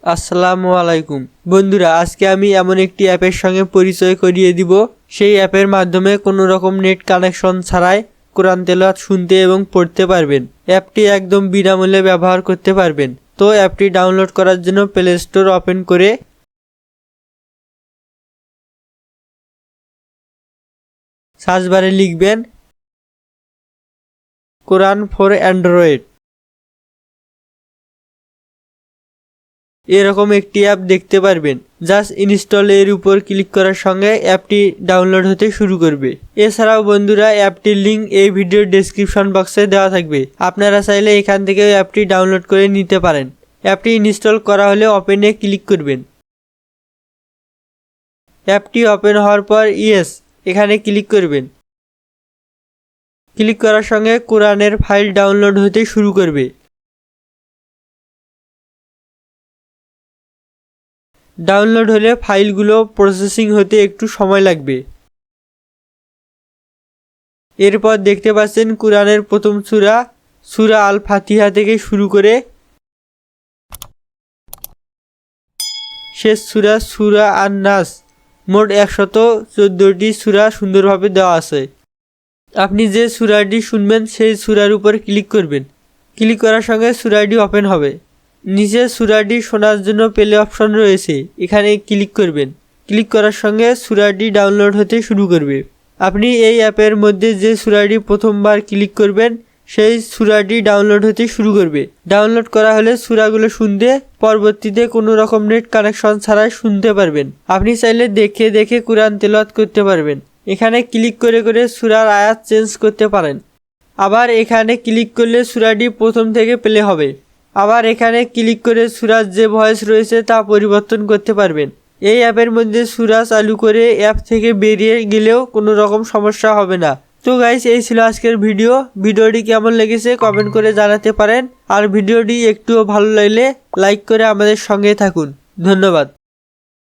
আসসালামু আলাইকুম বন্ধুরা, আজকে আমি এমন একটি অ্যাপের সঙ্গে পরিচয় করিয়ে দিব। সেই অ্যাপের মাধ্যমে কোনো রকম নেট কানেকশন ছাড়াই কোরআন তেলাওয়াত শুনতে এবং পড়তে পারবেন। অ্যাপটি একদম বিনামূল্যে ব্যবহার করতে পারবেন। তো অ্যাপটি ডাউনলোড করার জন্য প্লে স্টোর ওপেন করে সার্চ বারে লিখবেন কোরআন ফর অ্যান্ড্রয়েড। এরকম একটি অ্যাপ দেখতে পারবেন। জাস্ট ইনস্টল এর উপর ক্লিক করার সঙ্গে অ্যাপটি ডাউনলোড হতে শুরু করবে। এছাড়াও বন্ধুরা, অ্যাপটির লিঙ্ক এই ভিডিওর ডেসক্রিপশন বক্সে দেওয়া থাকবে। আপনারা চাইলে এখান থেকে অ্যাপটি ডাউনলোড করে নিতে পারেন। অ্যাপটি ইনস্টল করা হলে ওপেনে ক্লিক করবেন। অ্যাপটি ওপেন হওয়ার পর ইয়েস এখানে ক্লিক করবেন। ক্লিক করার সঙ্গে কোরআনের ফাইল ডাউনলোড হতে শুরু করবে। ডাউনলোড হলে ফাইলগুলো প্রসেসিং হতে একটু সময় লাগবে। এরপর দেখতে পাচ্ছেন কোরআনের প্রথম সূরা সূরা আল ফাতিহা থেকে শুরু করে শেষ সূরা সূরা আন নাস, মোট 114টি সূরা সুন্দরভাবে দেওয়া আছে। আপনি যে সূরাটি শুনবেন সেই সূরার উপর ক্লিক করবেন। ক্লিক করার সঙ্গে সূরাটি ওপেন হবে। নিচে সূরাটি শোনার জন্য প্লে অপশন রয়েছে, এখানে ক্লিক করবেন। ক্লিক করার সঙ্গে সূরাটি ডাউনলোড হতে শুরু করবে। আপনি এই অ্যাপের মধ্যে যে সূরাটি প্রথমবার ক্লিক করবেন সেই সূরাটি ডাউনলোড হতে শুরু করবে। ডাউনলোড করা হলে সূরাগুলো শুনতে পরবর্তীতে কোনো রকম নেট কানেকশন ছাড়াই শুনতে পারবেন। আপনি চাইলে দেখে দেখে কোরআন তেলাওয়াত করতে পারবেন। এখানে ক্লিক করে করে সূরার আয়াত চেঞ্জ করতে পারেন। আবার এখানে ক্লিক করলে সূরাটি প্রথম থেকে প্লে হবে। আবার এখানে ক্লিক করে সূরার যে ভয়েস রয়েছে তা পরিবর্তন করতে পারবেন। এই অ্যাপের মধ্যে সূরা চালু করে অ্যাপ থেকে বেরিয়ে গেলেও কোনো রকম সমস্যা হবে না। তো গাইস, এই ছিল আজকের ভিডিওটি কেমন লেগেছে কমেন্ট করে জানাতে পারেন। আর ভিডিওটি একটুও ভালো লাগলে লাইক করে আমাদের সঙ্গে থাকুন। ধন্যবাদ।